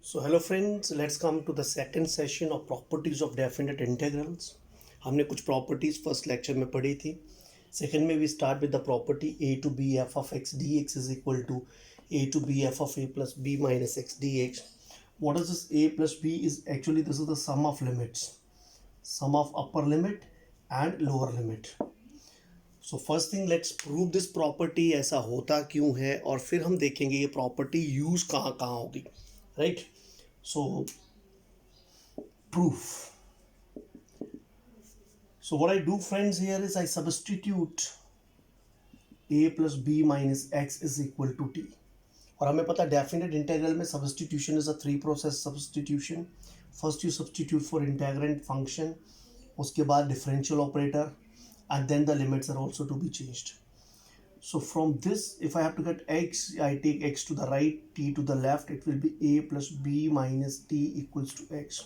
So hello friends, let's come to the second session of properties of definite integrals. हमने कुछ properties first lecture में पढ़ी थी. Second में we start with the property a to b f of x dx is equal to a to b f of a plus b minus x dx. What is this a plus b is actually this is the sum of limits, sum of upper limit and lower limit. So first thing let's prove this property ऐसा होता क्यों है और फिर हम देखेंगे ये property use कहाँ कहाँ होगी, right? So proof. So what I do friends here is I substitute a plus b minus x is equal to t. और हमें पता डेफिनेट इंटीग्रल में substitution is a three process substitution. First you substitute for integrant function, उसके बाद differential operator and then the limits are also to be changed. So from this, if I have to get x, I take x to the right, t to the left. It will be a plus b minus t equals to x.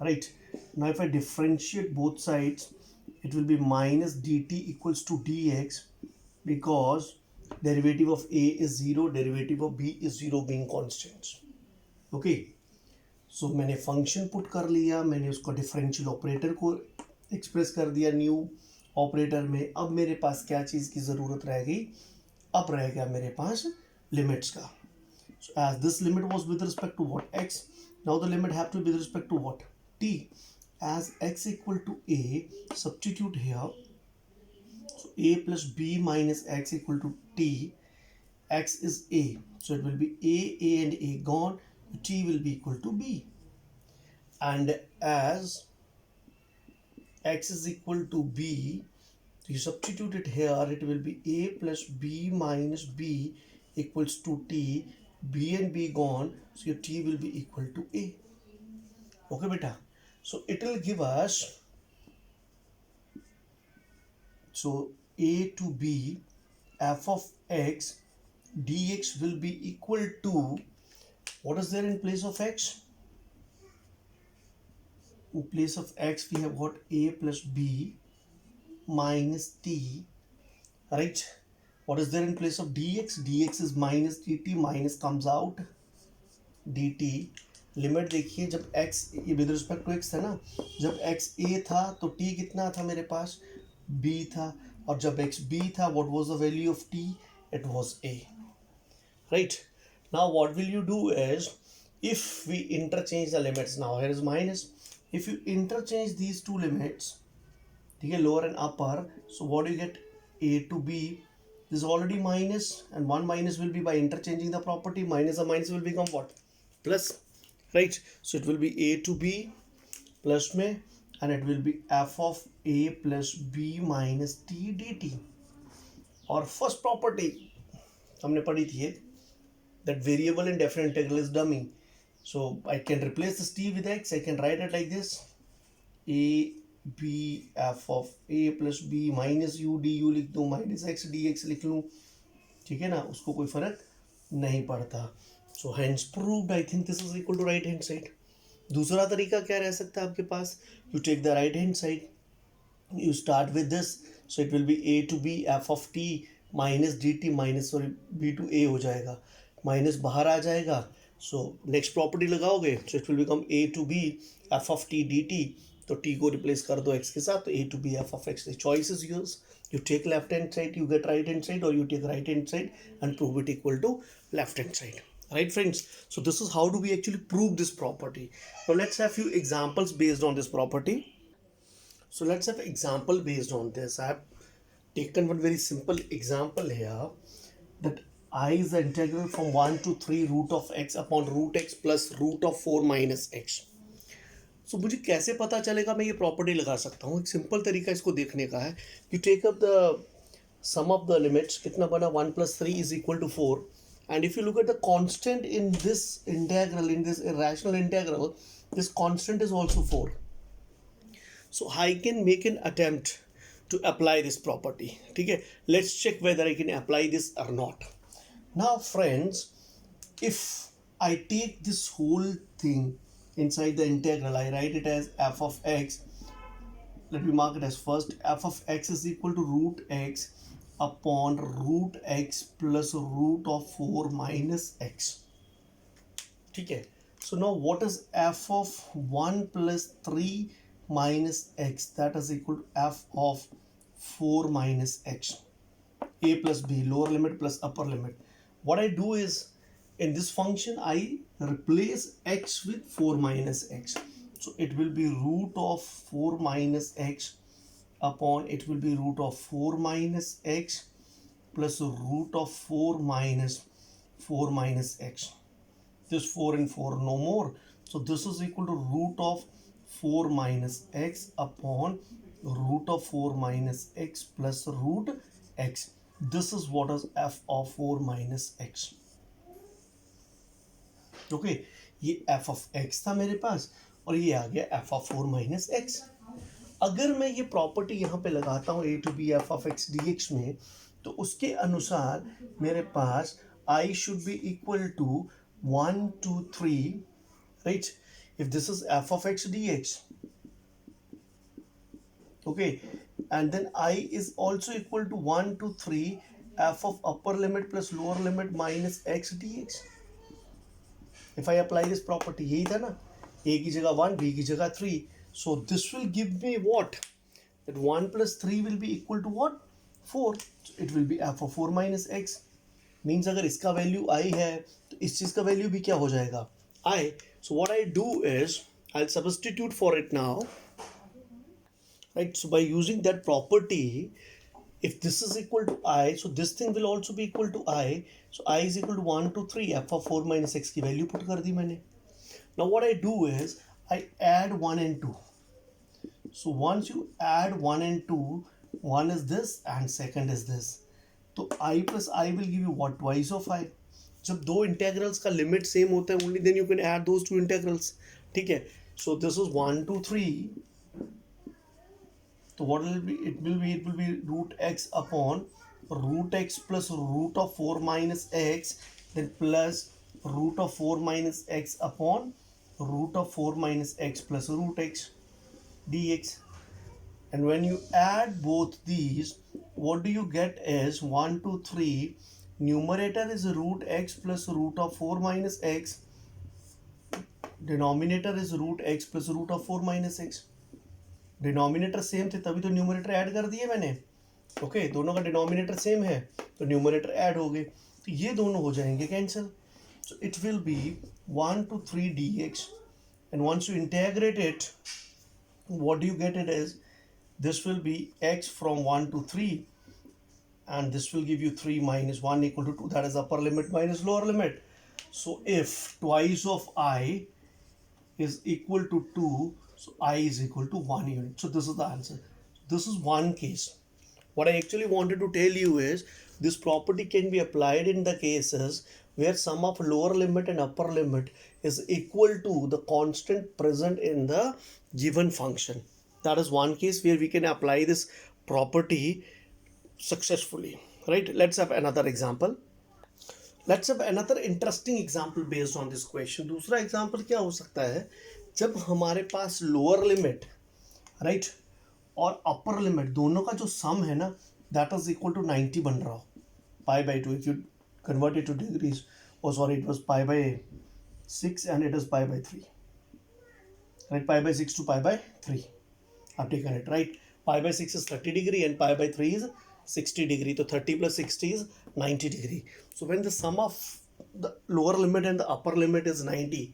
Right. Now if I differentiate both sides, it will be minus dt equals to dx because derivative of a is 0, derivative of b is 0 being constants. Okay. So मैंने function put कर लिया, मैंने उसको differential operator को express कर दिया new operator में. अब मेरे पास क्या चीज़ की ज़रूरत रह गई, अब रह गया मेरे पास लिमिट्स का. So as this limit was with respect to what x, now the limit have to be with respect to what t. As x equal to a, substitute here. So a plus b minus x equal to t. X is a, so it will be a and a gone, t will be equal to b. And as x is equal to b, you substitute it here, it will be a plus b minus b equals to t. b and b gone, so your t will be equal to a. Okay beta, so it will give us, so a to b f of x dx will be equal to, what is there in place of x? In place of x we have got a plus b minus t, right? What is there in place of dx? Dx is minus dt, minus comes out dt. Limit देखिए, जब x ये with respect to x था ना, जब x a था तो t कितना था मेरे पास, b था. और जब x b था, what was the value of t? It was a, right? Now what will you do is, if we interchange the limits, now here is minus, if you interchange these two limits, ठीक है, lower and upper, so what do you get? a to b, this is already minus, and one minus will be by interchanging the property, minus and minus will become what? Plus, right? So it will be a to b plus में, and it will be f of a plus b minus t dt. और first property हमने पढ़ी थी, that variable in definite integral is dummy. So I can replace this t with x. I can write it like this: a b f of a plus b minus u du लिख दूँ, minus x dx लिख लूँ, ठीक है ना, उसको कोई फर्क नहीं पड़ता. So hence proved. I think this is equal to right hand side. दूसरा तरीका क्या रह सकता है आपके पास? You take the right hand side, you start with this, so it will be a to b f of t minus dt minus, sorry, b to a हो जाएगा, minus बाहर आ जाएगा. सो नेक्स्ट प्रॉपर्टी लगाओगे, सो it will become a to b f of t dt. तो t को replace कर दो x के साथ, तो a to b f of x. The choice is yours. You take left hand side, you get right hand side, or you take right hand side and prove it equal to left hand side. Right friends, so this is how do we actually prove this property. Now let's have few examples based on this property. So let's have example based on this. I have taken one very simple example here, that I is the integral from 1 to 3 root of x upon root x plus root of 4 minus x. So मुझे कैसे पता चलेगा मैं ये property लगा सकता हूँ? एक सिंपल तरीका इसको देखने का है. You take up the sum of the limits, कितना बना, 1 plus 3 is equal to 4. And if you look at the constant in this integral, in this irrational integral, this constant is also 4. So I can make an attempt to apply this property. ठीक है, let's check whether I can apply this or not. Now friends, if I take this whole thing inside the integral, I write it as f of x. Let me mark it as first, f of x is equal to root x upon root x plus root of 4 minus x. ठीक है. So now what is f of 1 plus 3 minus x? That is equal to f of 4 minus x. A plus b, lower limit plus upper limit. What I do is, in this function I replace x with 4 minus x. So it will be root of 4 minus x upon, it will be root of 4 minus x plus root of 4 minus x. This 4 and 4 no more. So this is equal to root of 4 minus x upon root of 4 minus x plus root x. This is what is f of 4 minus x. Okay, ये f of x था मेरे पास और ये आ गया f of 4 minus x. अगर मैं ये property यहाँ पे लगाता हूँ a to b f of x dx में, तो उसके अनुसार मेरे पास I should be equal to 1 2 3, right? If this is f of x dx, okay, and then I is also equal to 1 to 3 f of upper limit plus lower limit minus x dx. If I apply this property, यही था ना, a की जगह 1, b की जगह 3. So this will give me what? That 1 plus 3 will be equal to what? 4. So it will be f of 4 minus x. Means अगर इसका value I है तो इस चीज़ का वैल्यू भी क्या हो जाएगा? I. So what I do is I'll substitute for it now. Right, so by using that property, if this is equal to I, so this thing will also be equal to I. So I is equal to 1 to 3 f of 4 minus x की value put कर दी मैंने. Now what I do is I add 1 and 2. So once you add 1 and 2, one is this and second is this. तो I plus I will give you what? Twice of I. जब दो integrals का limit same होता है, only then you can add those two integrals. ठीक है. So this is 1 to 3. So what will be? It will be root x upon root x plus root of 4 minus x, then plus root of 4 minus x upon root of 4 minus x plus root x dx. And when you add both these, what do you get is 1 2 3. Numerator is root x plus root of 4 minus x. Denominator is root x plus root of 4 minus x. Denominator same थे तभी तो numerator add कर दिए मैंने. Okay, दोनों का denominator same है तो न्यूमरेटर ऐड हो गए, तो ये दोनों हो जाएंगे cancel. So it will B 1 to 3 dx, and once you integrate it, what do you get? It is this will be x from 1 to 3, and this will give you 3 minus 1 equal to 2. That is upper limit minus lower limit. So if twice of I is equal to 2, so I is equal to 1 unit. So this is the answer. This is one case. What I actually wanted to tell you is this property can be applied in the cases where sum of lower limit and upper limit is equal to the constant present in the given function. That is one case where we can apply this property successfully. Right? Let's have another example. Let's have another interesting example based on this question. दूसरा example क्या हो सकता है? जब हमारे पास lower limit right और upper limit दोनों का जो सम है ना, दैट इज इक्वल टू 90 बन रहा हो, pi by 2. If you convert it to degrees, oh sorry, it was pi by 6 and it is pi by 3, right? Pi by 6 to pi by 3 आप taken it, right? Pi by 6 is 30 degree and pi by 3 is 60 degree. तो 30 plus 60 is 90 degree. So when the sum of the lower limit and the upper limit is 90,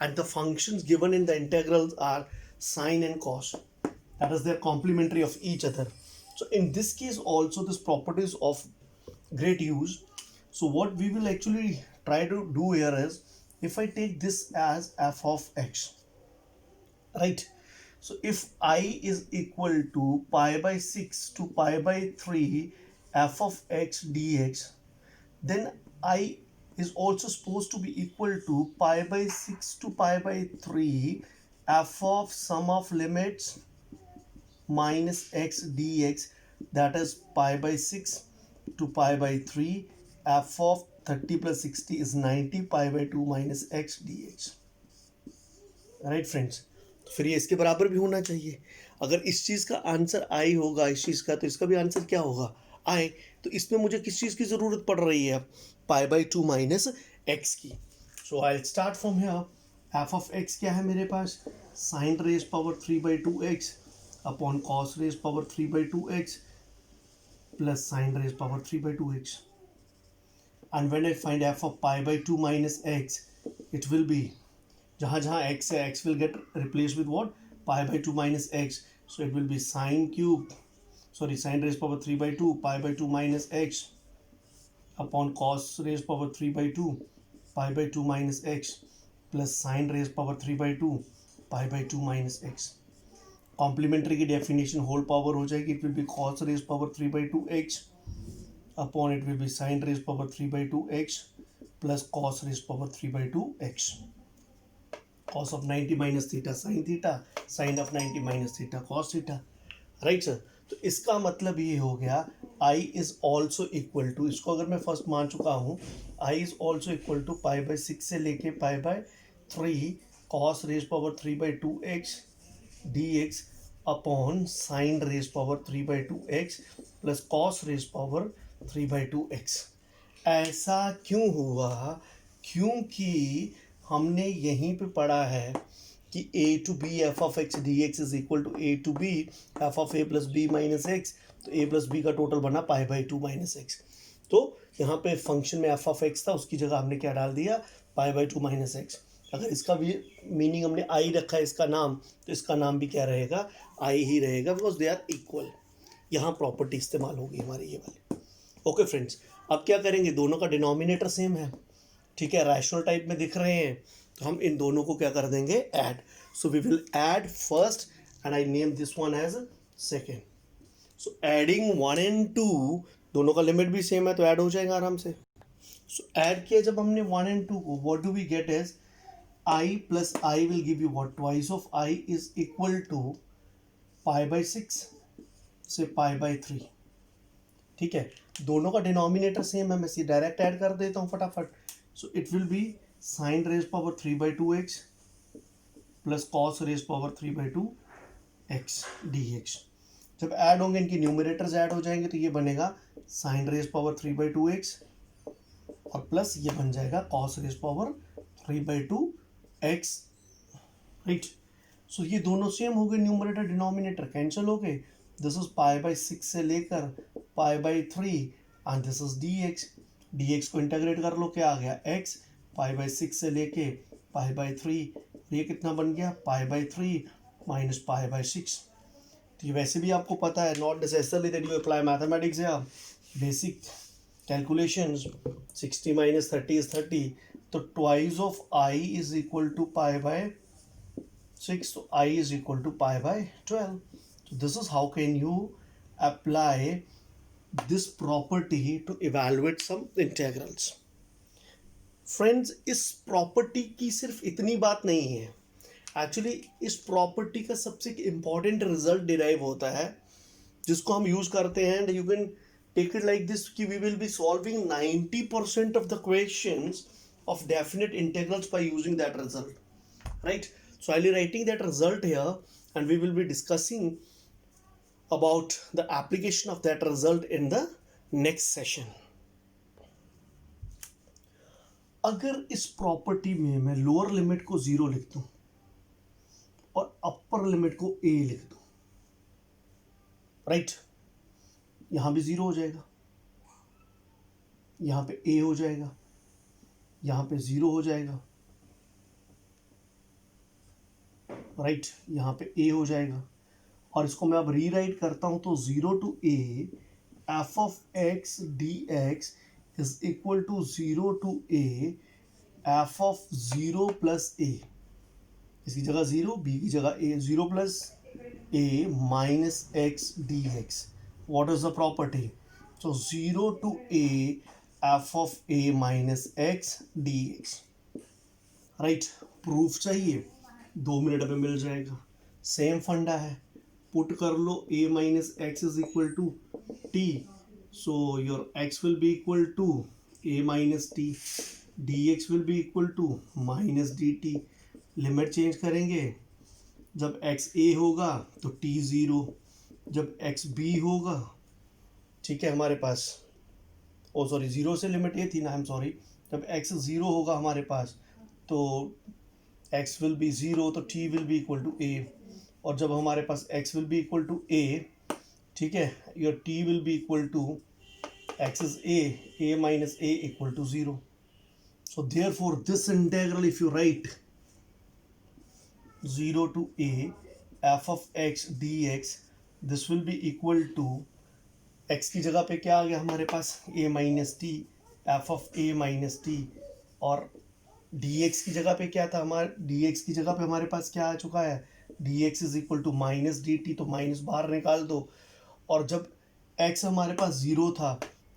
and the functions given in the integrals are sine and cos, that is, they're complementary of each other. So in this case also this property is of great use. So what we will actually try to do here is, if I take this as f of x, right? So if I is equal to pi by 6 to pi by 3 f of x dx, then I is also supposed to be equal to pi by 6 to pi by 3 f of sum of limits minus x dx, that is pi by 6 to pi by 3 f of 30 plus 60 is 90 pi by 2 minus x dx. Right friends, तो फिर ये इसके बराबर भी होना चाहिए. अगर इस चीज़ का आंसर आई होगा इस चीज़ का, तो इसका भी आंसर क्या होगा? आई. तो इसमें मुझे किस चीज़ की ज़रूरत पड़ रही है? पाई बाई 2 माइनस एक्स की. So I start from here. F of x क्या है मेरे पास? Sine raise power 3/2x upon cos raise power 3/2x plus sine raise power 3/2x. And when I find f of pi by 2 minus x, it will be, जहाँ जहाँ x है, x will get replaced with what? Pi by 2 minus x. So it will be sine cube, sorry, sine raised power 3/2 pi by 2 minus x upon cos raised power 3/2 pi by 2 minus x plus sine raised power 3/2 pi by 2 minus x. Complementary की definition whole power हो जाएगी. It will B cos raised power 3/2x upon it will be sine raised power 3/2x plus cos raised power 3/2x. Cos of 90 minus theta sin theta, sin of 90 minus theta cos theta. Right sir. तो इसका मतलब ये हो गया I is also equal to, इसको अगर मैं first मान चुका हूँ, I is also equal to π/6 से लेके π/3 cos raise power 3/2x dx upon sine raise power 3/2x plus cos raise power 3/2x. ऐसा क्यों हुआ? क्योंकि हमने यहीं पे पढ़ा है कि a to b f of x dx is equal to a to b f of a plus b minus x. तो a प्लस b का टोटल बना π/2 माइनस x. तो यहाँ पे फंक्शन में f of x था, उसकी जगह हमने क्या डाल दिया? π/2 माइनस x. अगर इसका भी मीनिंग हमने आई रखा है इसका नाम, तो इसका नाम भी क्या रहेगा? आई ही रहेगा, बिकॉज दे आर इक्वल. यहाँ प्रॉपर्टी इस्तेमाल होगी हमारी ये वाली. ओके फ्रेंड्स, अब क्या करेंगे? दोनों का डिनोमिनेटर सेम है, ठीक है, रैशनल टाइप में दिख रहे हैं, तो हम इन दोनों को क्या कर देंगे? Add. So we will add first and I name this one as second. So adding 1 and 2, दोनों का लिमिट भी सेम है तो ऐड हो जाएगा आराम से. सो ऐड किया जब हमने 1 and 2 को, what do we get as I plus I will give you what? Twice of I is equal to π/6 से π/3. ठीक है, दोनों का डिनोमिनेटर सेम है, मैं इसे डायरेक्ट ऐड कर देता हूँ फटाफट. So it will be sine raise power 3/2x plus cos raise power 3/2x dx. जब ऐड होंगे इनके न्यूमरेटर्स ऐड हो जाएंगे तो ये बनेगा साइन रेज पावर 3/2x और प्लस ये बन जाएगा cos raise power 3/2x. Right. So ये दोनों सेम हो गए, न्यूमरेटर डिनोमिनेटर कैंसिल हो गए. दिस इज π/6 से लेकर π/3 and this is dx. dx को इंटीग्रेट कर लो, क्या आ गया? x. π/6 से लेके π/3, ये कितना बन गया? π/3 माइनस π/6. तो ये वैसे भी आपको पता है, not necessarily that you apply mathematics या बेसिक कैलकुलेशंस. 60 minus 30 is 30. तो twice of I is equal to π/6, तो I is equal to π/12. So this is how can you apply this property to evaluate some integrals. Friends, इस property की सिर्फ इतनी बात नहीं है. एक्चुअली इस प्रॉपर्टी का सबसे इम्पॉर्टेंट रिजल्ट डिराइव होता है जिसको हम यूज करते हैं. And you can take it like this कि we will be solving 90% of the questions of definite integrals by using that result, right? So I'll be writing that result here and we will be discussing about the application of that result in the next session. अगर इस property में मैं lower limit को 0 लिख दूं और upper limit को a लिख दूं, राइट, यहां भी 0 हो जाएगा, यहां पे a हो जाएगा, यहाँ पे 0 हो जाएगा, राइट, यहाँ पे a हो जाएगा. और इसको मैं अब रीराइट करता हूँ तो 0 to a f of x dx is equal to 0 to a f of 0 plus a. इसकी जगह 0, b की जगह a, 0 plus a minus x dx. What is the property? So 0 to a f of a minus x dx. Right. Proof चाहिए, 2 minute में मिल जाएगा. Same फंडा है, put कर लो a minus x is equal to t. So your x will be equal to a minus t, dx will be equal to minus dt. Limit change करेंगे, जब x a होगा तो t 0, जब x b होगा, ठीक है, हमारे पास, ओ sorry 0 से लिमिट ये थी ना, आई एम सॉरी, जब x 0 होगा हमारे पास तो x विल बी 0, तो t will be equal to a, और जब हमारे पास x will be equal to a, ठीक है, your t will be equal to x is a minus a equal to 0. So therefore this integral, if you write 0 to a f of x dx, this will be equal to x की जगह पे क्या आ गया हमारे पास a minus t, f of a minus t, और dx की जगह पे क्या था, हमारे dx की जगह पे हमारे पास क्या आ चुका है, dx is equal to minus dt, तो माइनस बाहर निकाल दो, और जब x हमारे पास 0 था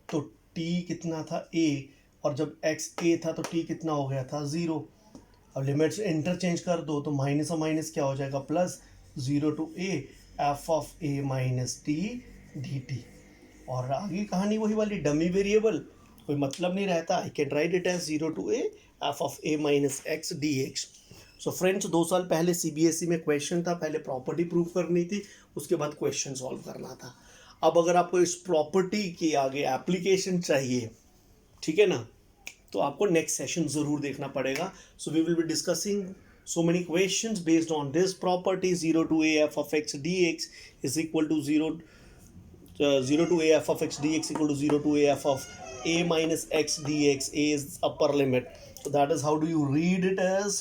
तो t कितना था a, और जब x a था तो t कितना हो गया था 0. अब लिमिट्स इंटरचेंज कर दो तो माइनस और माइनस क्या हो जाएगा, plus 0 to a f of a minus t dt. और आगे कहानी वही वाली, डमी वेरिएबल कोई मतलब नहीं रहता, I can write it as 0 to a f of a minus x dx. So friends 2 साल पहले CBSE में क्वेश्चन था, पहले प्रॉपर्टी प्रूव करनी थी, उसके बाद क्वेश्चन सॉल्व करना था. अब अगर आपको इस प्रॉपर्टी की आगे एप्लीकेशन चाहिए, ठीक है ना, तो आपको नेक्स्ट सेशन ज़रूर देखना पड़ेगा. So we will be discussing so many questions based on this property. 0 to a f of x dx is equal to 0 to a f of x dx equal to 0 to a f of a minus x dx. A is upper limit, so that is how do you read it as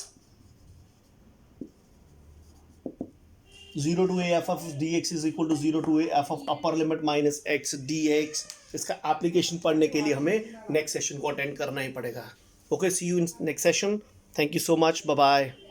0 to a f of dx is equal to 0 to a f of upper limit minus x dx. इसका application पढ़ने के लिए हमें next session को attend करना ही पड़ेगा. Okay, see you in next session. Thank you so much, bye bye.